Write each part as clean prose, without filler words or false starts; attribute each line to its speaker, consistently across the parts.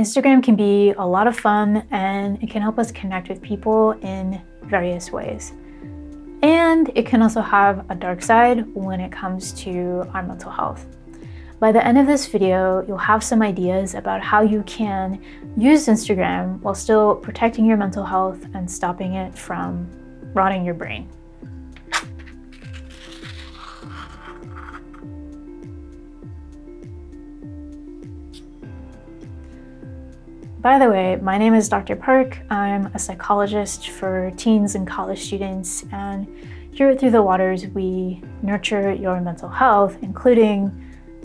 Speaker 1: Instagram can be a lot of fun and it can help us connect with people in various ways. And it can also have a dark side when it comes to our mental health. By the end of this video, you'll have some ideas about how you can use Instagram while still protecting your mental health and stopping it from rotting your brain. By the way, my name is Dr. Park. I'm a psychologist for teens and college students, and here at Through the Waters, we nurture your mental health, including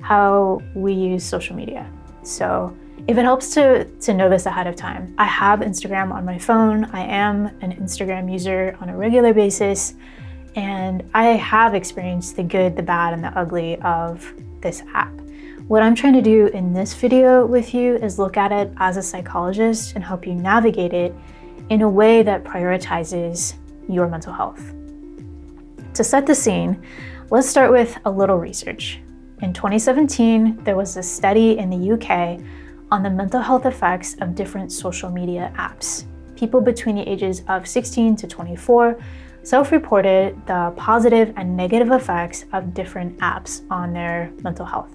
Speaker 1: how we use social media. So if it helps to know this ahead of time, I have Instagram on my phone. I am an Instagram user on a regular basis, and I have experienced the good, the bad, and the ugly of this app. What I'm trying to do in this video with you is look at it as a psychologist and help you navigate it in a way that prioritizes your mental health. To set the scene, let's start with a little research. In 2017, there was a study in the UK on the mental health effects of different social media apps. People between the ages of 16 to 24 self-reported the positive and negative effects of different apps on their mental health.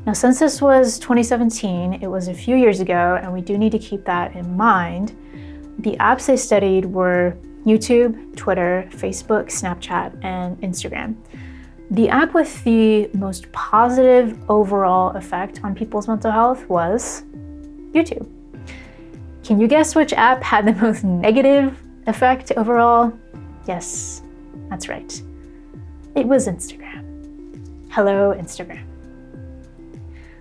Speaker 1: Now, since this was 2017, it was a few years ago, and we do need to keep that in mind. The apps they studied were YouTube, Twitter, Facebook, Snapchat, and Instagram. The app with the most positive overall effect on people's mental health was YouTube. Can you guess which app had the most negative effect overall? Yes, that's right. It was Instagram. Hello, Instagram.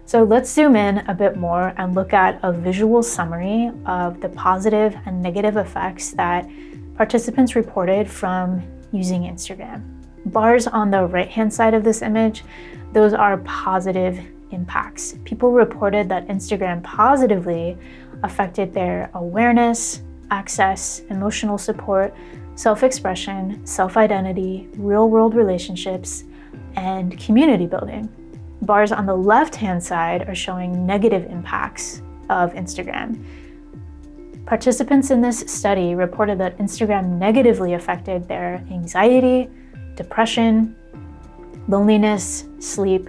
Speaker 1: So let's zoom in a bit more and look at a visual summary of the positive and negative effects that participants reported from using Instagram. Bars on the right-hand side of this image, those are positive impacts. People reported that Instagram positively affected their awareness, access, emotional support, self-expression, self-identity, real-world relationships, and community building. Bars on the left-hand side are showing negative impacts of Instagram. Participants in this study reported that Instagram negatively affected their anxiety, depression, loneliness, sleep,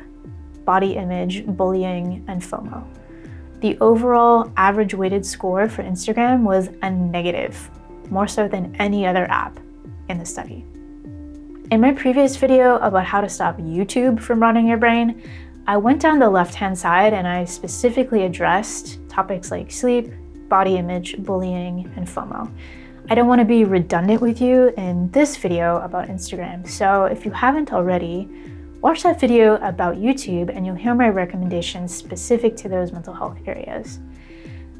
Speaker 1: body image, bullying, and FOMO. The overall average weighted score for Instagram was a negative, more so than any other app in the study. In my previous video about how to stop YouTube from rotting your brain, I went down the left-hand side and I specifically addressed topics like sleep, body image, bullying, and FOMO. I don't want to be redundant with you in this video about Instagram, so if you haven't already, watch that video about YouTube and you'll hear my recommendations specific to those mental health areas.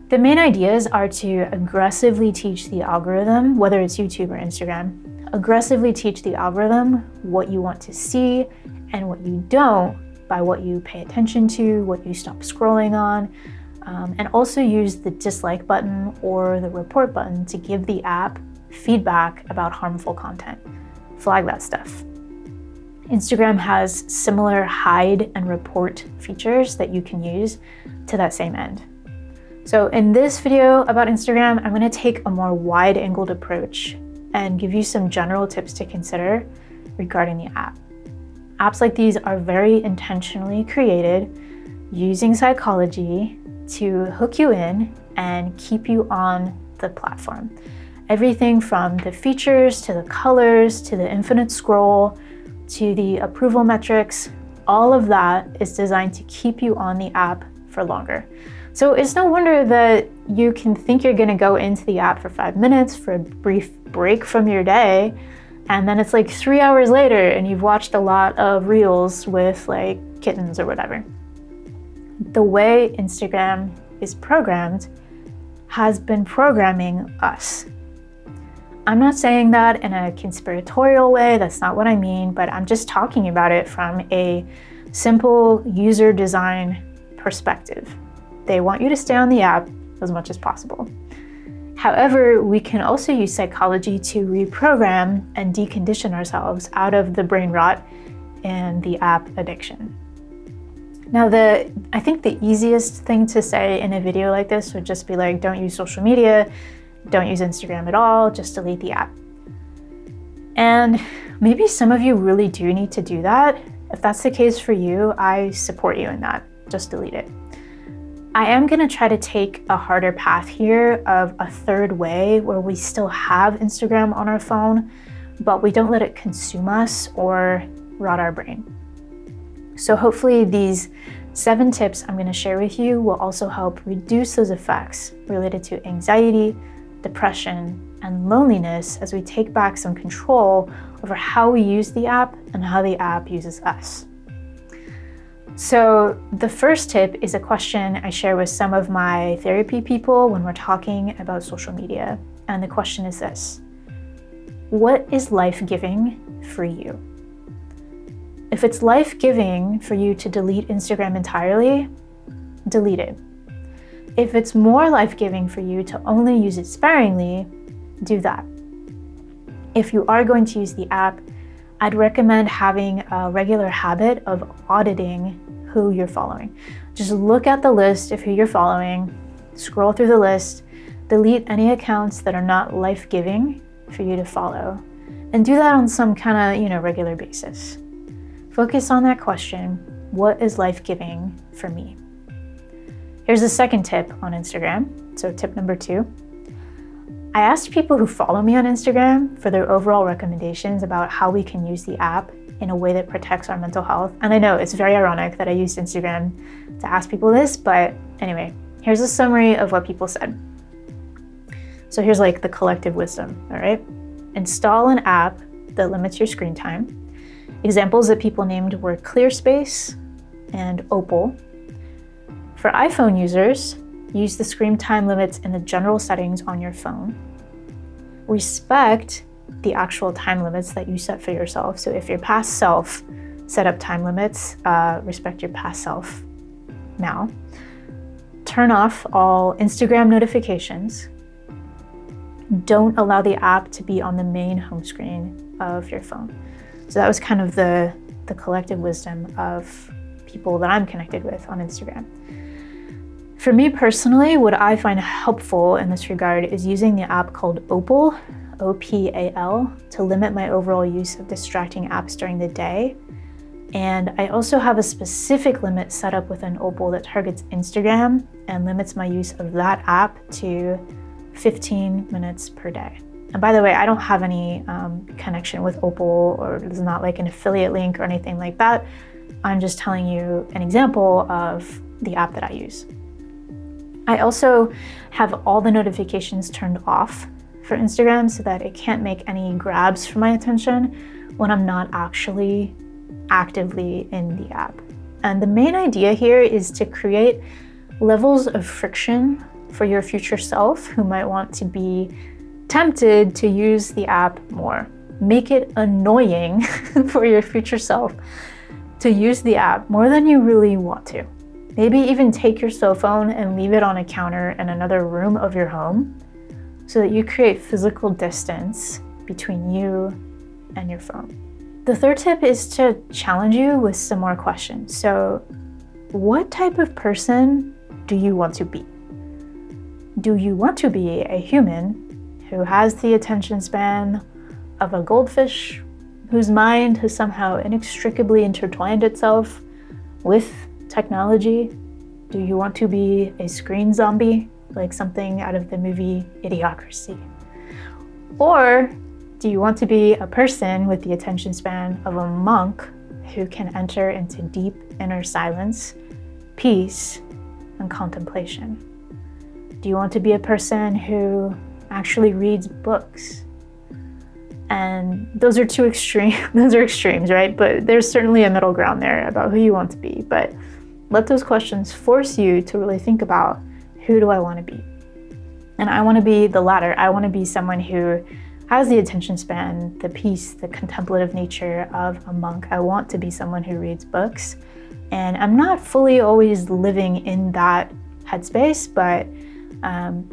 Speaker 1: The main ideas are to aggressively teach the algorithm, whether it's YouTube or Instagram, aggressively teach the algorithm what you want to see and what you don't by what you pay attention to, what you stop scrolling on, and also use the dislike button or the report button to give the app feedback about harmful content. Flag that stuff. Instagram has similar hide and report features that you can use to that same end. So in this video about Instagram, I'm going to take a more wide-angled approach and give you some general tips to consider regarding the app. Apps like these are very intentionally created using psychology to hook you in and keep you on the platform. Everything from the features to the colors to the infinite scroll to the approval metrics, all of that is designed to keep you on the app for longer. So it's no wonder that you can think you're gonna go into the app for 5 minutes for a brief break from your day, and then it's like 3 hours later and you've watched a lot of reels with like kittens or whatever. The way Instagram is programmed has been programming us. I'm not saying that in a conspiratorial way, that's not what I mean, but I'm just talking about it from a simple user design perspective. They want you to stay on the app as much as possible. However, we can also use psychology to reprogram and decondition ourselves out of the brain rot and the app addiction. Now, I think the easiest thing to say in a video like this would just be like, don't use social media, don't use Instagram at all, just delete the app. And maybe some of you really do need to do that. If that's the case for you, I support you in that. Just delete it. I am going to try to take a harder path here of a third way where we still have Instagram on our phone, but we don't let it consume us or rot our brain. So hopefully these 7 tips I'm going to share with you will also help reduce those effects related to anxiety, depression, and loneliness as we take back some control over how we use the app and how the app uses us. So the first tip is a question I share with some of my therapy people when we're talking about social media. And the question is this: what is life-giving for you? If it's life-giving for you to delete Instagram entirely, delete it. If it's more life-giving for you to only use it sparingly, do that. If you are going to use the app, I'd recommend having a regular habit of auditing who you're following. Just look at the list of who you're following, scroll through the list, delete any accounts that are not life-giving for you to follow, and do that on some kind of, regular basis. Focus on that question: what is life-giving for me? Here's a second tip on Instagram. So tip number 2. I asked people who follow me on Instagram for their overall recommendations about how we can use the app in a way that protects our mental health. And I know it's very ironic that I used Instagram to ask people this, but anyway, here's a summary of what people said. So here's like the collective wisdom, all right? Install an app that limits your screen time. Examples that people named were ClearSpace and Opal. For iPhone users, use the screen time limits in the general settings on your phone. Respect the actual time limits that you set for yourself. So if your past self set up time limits, respect your past self now. Turn off all Instagram notifications. Don't allow the app to be on the main home screen of your phone. So that was kind of the collective wisdom of people that I'm connected with on Instagram. For me personally, what I find helpful in this regard is using the app called Opal, O-P-A-L, to limit my overall use of distracting apps during the day. And I also have a specific limit set up within Opal that targets Instagram and limits my use of that app to 15 minutes per day. And by the way, I don't have any connection with Opal, or there's not like an affiliate link or anything like that. I'm just telling you an example of the app that I use. I also have all the notifications turned off for Instagram so that it can't make any grabs for my attention when I'm not actually actively in the app. And the main idea here is to create levels of friction for your future self who might want to be tempted to use the app more. Make it annoying for your future self to use the app more than you really want to. Maybe even take your cell phone and leave it on a counter in another room of your home so that you create physical distance between you and your phone. The third tip is to challenge you with some more questions. So, what type of person do you want to be? Do you want to be a human who has the attention span of a goldfish, whose mind has somehow inextricably intertwined itself with technology? Do you want to be a screen zombie, like something out of the movie Idiocracy? Or do you want to be a person with the attention span of a monk who can enter into deep inner silence, peace, and contemplation? Do you want to be a person who actually reads books? And those are extremes, right? But there's certainly a middle ground there about who you want to be. But let those questions force you to really think about, who do I want to be? And I want to be the latter. I want to be someone who has the attention span, the peace, the contemplative nature of a monk. I want to be someone who reads books. And I'm not fully always living in that headspace, but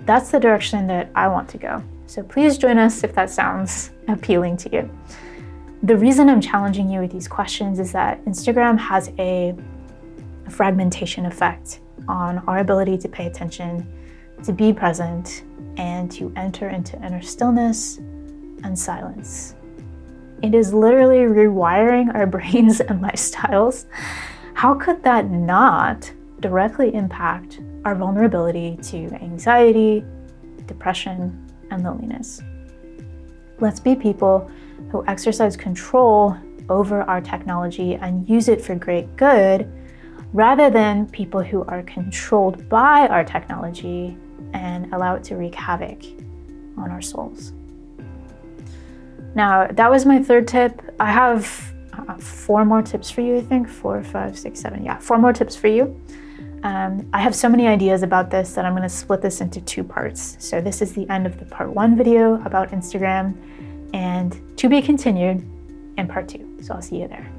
Speaker 1: that's the direction that I want to go. So please join us if that sounds appealing to you. The reason I'm challenging you with these questions is that Instagram has a fragmentation effect on our ability to pay attention, to be present, and to enter into inner stillness and silence. It is literally rewiring our brains and lifestyles. How could that not directly impact our vulnerability to anxiety, depression, and loneliness? Let's be people who exercise control over our technology and use it for great good, rather than people who are controlled by our technology and allow it to wreak havoc on our souls. Now, that was my third tip. I have 4 more tips for you, I think. 4, 5, 6, 7. Yeah, 4 more tips for you. I have so many ideas about this that I'm going to split this into 2 parts. So this is the end of the part 1 video about Instagram, and to be continued in part 2. So I'll see you there.